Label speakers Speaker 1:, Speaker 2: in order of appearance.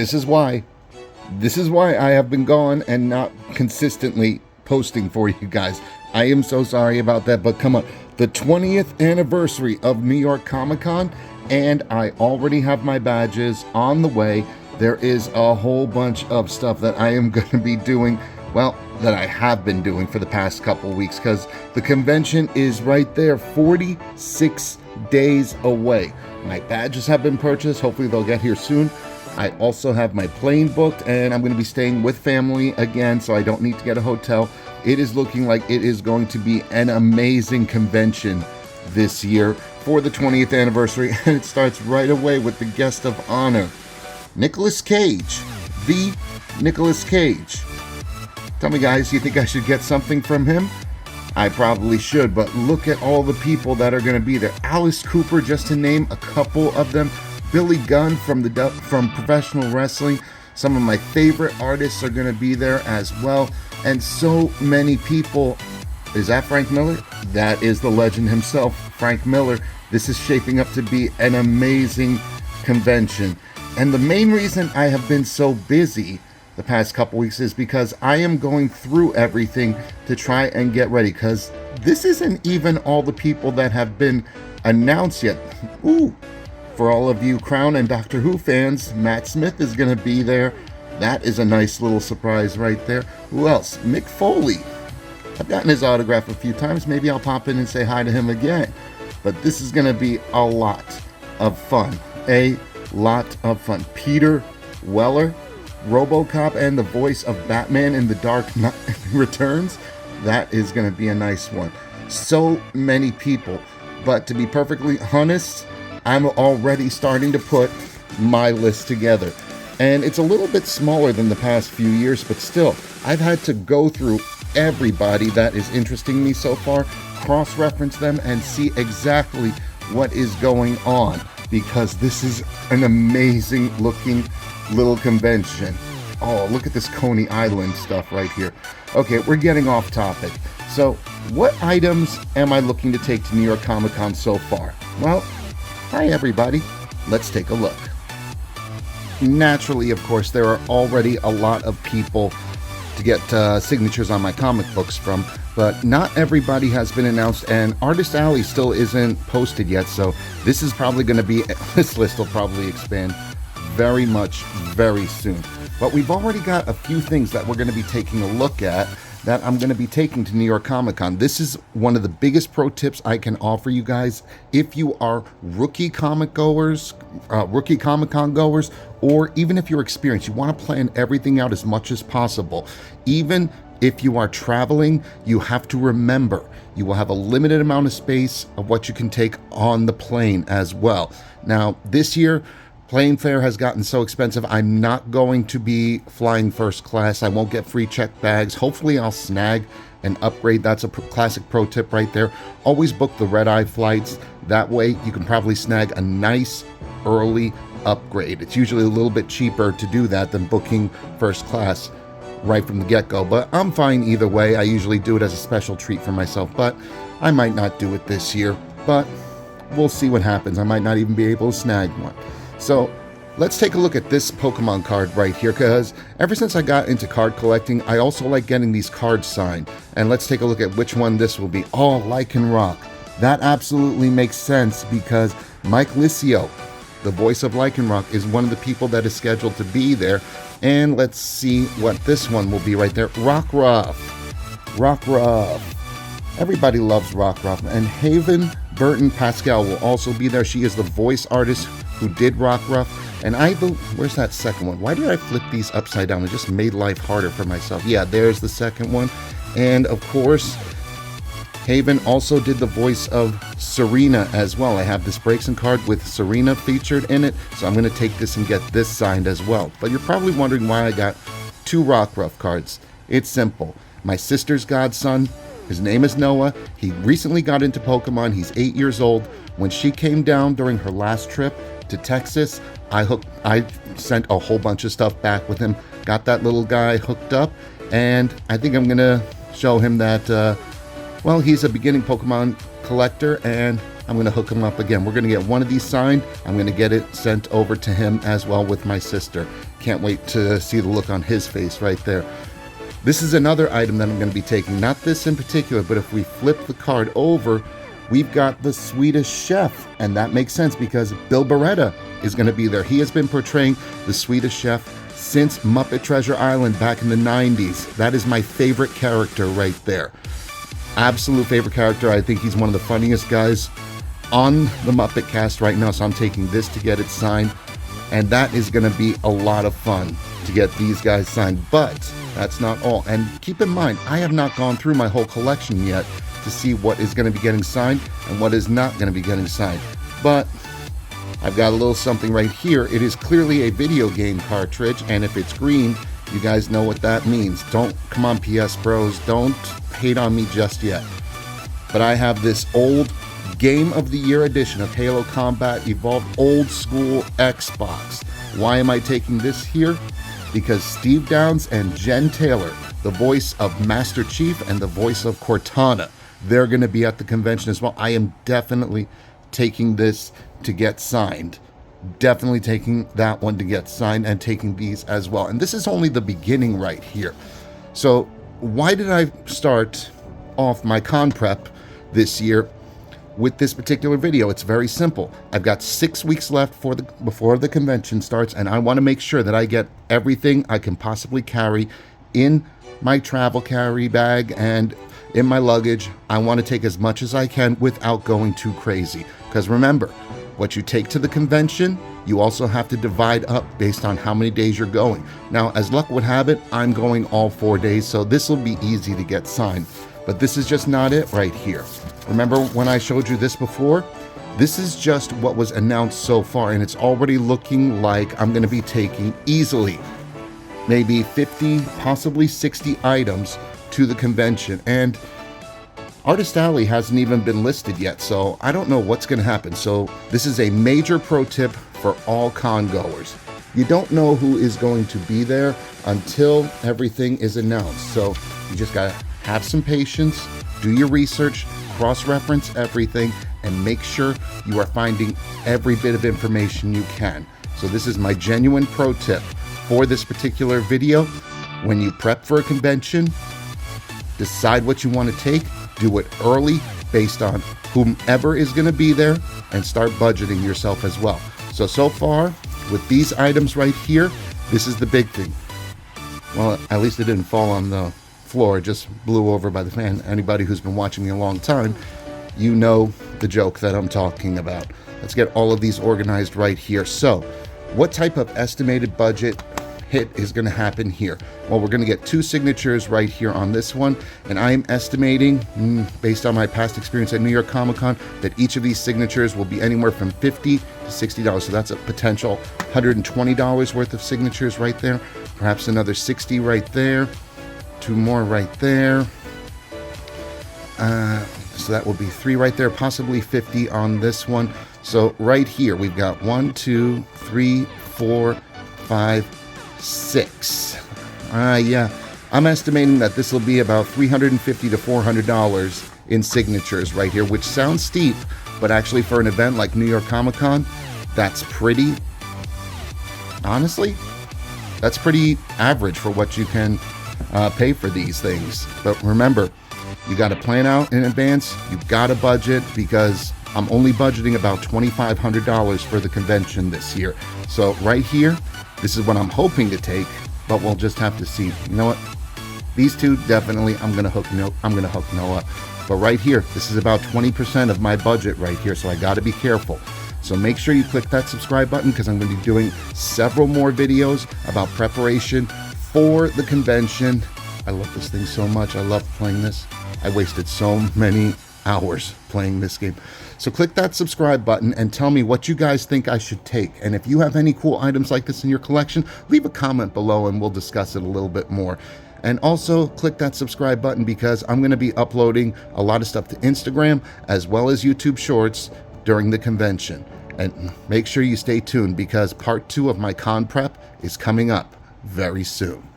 Speaker 1: this is why. This is why I have been gone and not consistently posting for you guys. I am so sorry about that, but come on. The 20th anniversary of New York Comic Con, and I already have my badges on the way. There is a whole bunch of stuff that I am going to be doing, well, that I have been doing for the past couple weeks, because the convention is right there, 46 days away. My badges have been purchased. Hopefully they'll get here soon. I also have my plane booked, and I'm going to be staying with family again, so I don't need to get a hotel. It is looking like it is going to be an amazing convention this year for the 20th anniversary, and it starts right away with the guest of honor, Nicolas Cage, the Nicolas Cage. Tell me, guys, you think I should get something from him? I probably should, but look at all the people that are going to be there. Alice Cooper, just to name a couple of them. Billy Gunn from professional wrestling. Some of my favorite artists are going to be there as well. And so many people. Is that Frank Miller? That is the legend himself, Frank Miller. This is shaping up to be an amazing convention. And the main reason I have been so busy the past couple weeks is because I am going through everything to try and get ready, because this isn't even all the people that have been announced yet. Ooh. For all of you Crown and Doctor Who fans, Matt Smith is going to be there. That is a nice little surprise right there. Who else? Mick Foley. I've gotten his autograph a few times. Maybe I'll pop in and say hi to him again. But this is going to be a lot of fun. A lot of fun. Peter Weller, RoboCop, and the voice of Batman in The Dark Knight Returns. That is going to be a nice one. So many people. But to be perfectly honest, I'm already starting to put my list together. And it's a little bit smaller than the past few years, but still, I've had to go through everybody that is interesting me so far, cross-reference them, and see exactly what is going on, because this is an amazing looking little convention. Oh, look at this Coney Island stuff right here. Okay, we're getting off topic. So, what items am I looking to take to New York Comic Con so far? Well, hi everybody, let's take a look. Naturally, of course, there are already a lot of people to get signatures on my comic books from, but not everybody has been announced, and Artist Alley still isn't posted yet, so this is probably going to be, this list will probably expand very much, very soon. But we've already got a few things that we're going to be taking a look at that I'm going to be taking to New York Comic Con. This is one of the biggest pro tips I can offer you guys if you are rookie Comic Con goers, or even if you're experienced, you want to plan everything out as much as possible. Even if you are traveling, you have to remember you will have a limited amount of space of what you can take on the plane as well. Now, this year, plane fare has gotten so expensive, I'm not going to be flying first class. I won't get free checked bags. Hopefully I'll snag an upgrade. That's a classic pro tip right there. Always book the red-eye flights. That way you can probably snag a nice early upgrade. It's usually a little bit cheaper to do that than booking first class right from the get-go, but I'm fine either way. I usually do it as a special treat for myself, but I might not do it this year, but we'll see what happens. I might not even be able to snag one. So let's take a look at this Pokemon card right here, because ever since I got into card collecting, I also like getting these cards signed. And let's take a look at which one this will be. Oh, Lycanroc. That absolutely makes sense, because Mike Liscio, the voice of Lycanroc, is one of the people that is scheduled to be there. And let's see what this one will be right there. Rockruff. Rockruff. Everybody loves Rockruff. And Haven Burton Pascal will also be there. She is the voice artist who did Rockruff. And where's that second one? Why did I flip these upside down? It just made life harder for myself. Yeah, there's the second one. And of course, Haven also did the voice of Serena as well. I have this Breakson card with Serena featured in it, so I'm going to take this and get this signed as well. But you're probably wondering why I got two Rockruff cards. It's simple. My sister's godson, his name is Noah. He recently got into Pokemon. He's 8 years old. When she came down during her last trip to Texas, I sent a whole bunch of stuff back with him, got that little guy hooked up, and I think I'm going to show him that, well, he's a beginning Pokemon collector, and I'm going to hook him up again. We're going to get one of these signed. I'm going to get it sent over to him as well with my sister. Can't wait to see the look on his face right there. This is another item that I'm going to be taking. Not this in particular, but if we flip the card over, we've got the Swedish Chef. And that makes sense because Bill Beretta is going to be there. He has been portraying the Swedish Chef since Muppet Treasure Island back in the 90s. That is my favorite character right there. Absolute favorite character. I think he's one of the funniest guys on the Muppet cast right now. So I'm taking this to get it signed. And that is going to be a lot of fun to get these guys signed. But that's not all. And keep in mind, I have not gone through my whole collection yet to see what is going to be getting signed and what is not going to be getting signed. But I've got a little something right here. It is clearly a video game cartridge, and if it's green, you guys know what that means. Come on, PS Bros, don't hate on me just yet. But I have this old Game of the Year edition of Halo Combat Evolved Old School Xbox. Why am I taking this here? Because Steve Downes and Jen Taylor, the voice of Master Chief and the voice of Cortana, they're going to be at the convention as well. I am definitely taking this to get signed. Definitely taking that one to get signed and taking these as well. And this is only the beginning right here. So why did I start off my con prep this year with this particular video? It's very simple. I've got 6 weeks left before the convention starts, and I want to make sure that I get everything I can possibly carry in my travel carry bag and in my luggage. I want to take as much as I can without going too crazy. Because remember, what you take to the convention, you also have to divide up based on how many days you're going. Now, as luck would have it, I'm going all 4 days, so this will be easy to get signed. But this is just not it right here. Remember when I showed you this before? This is just what was announced so far, and it's already looking like I'm going to be taking easily maybe 50, possibly 60 items to the convention. And Artist Alley hasn't even been listed yet, so I don't know what's going to happen. So this is a major pro tip for all con goers. You don't know who is going to be there until everything is announced. So you just got to have some patience, do your research, cross-reference everything, and make sure you are finding every bit of information you can. So this is my genuine pro tip for this particular video. When you prep for a convention, decide what you want to take, do it early based on whomever is going to be there, and start budgeting yourself as well. So far, with these items right here, this is the big thing. Well, at least it didn't fall on the floor, it just blew over by the fan. Anybody who's been watching me a long time, you know the joke that I'm talking about. Let's get all of these organized right here. So, what type of estimated budget hit is going to happen here? Well, we're going to get 2 signatures right here on this one, and I'm estimating, based on my past experience at New York Comic Con, that each of these signatures will be anywhere from $50 to $60. So that's a potential $120 worth of signatures right there. Perhaps another 60 right there. 2 more right there. So that will be 3 right there, possibly 50 on this one. So right here, we've got 1, 2, 3, 4, 5, 6. Yeah, I'm estimating that this will be about $350 to $400 in signatures right here, which sounds steep, but actually for an event like New York Comic Con, that's pretty, honestly, that's pretty average for what you can pay for these things. But remember, you got to plan out in advance. You got to budget, because I'm only budgeting about $2,500 for the convention this year. So right here, this is what I'm hoping to take, but we'll just have to see. You know what? These 2 definitely I'm gonna hook Noah. But right here, this is about 20% of my budget right here, so I got to be careful. So make sure you click that subscribe button, because I'm going to be doing several more videos about preparation for the convention. I love this thing so much. I love playing this. I wasted so many hours playing this game. So click that subscribe button and tell me what you guys think I should take. And if you have any cool items like this in your collection, leave a comment below and we'll discuss it a little bit more. And also click that subscribe button, because I'm going to be uploading a lot of stuff to Instagram as well as YouTube Shorts during the convention. And make sure you stay tuned, because part 2 of my con prep is coming up very soon.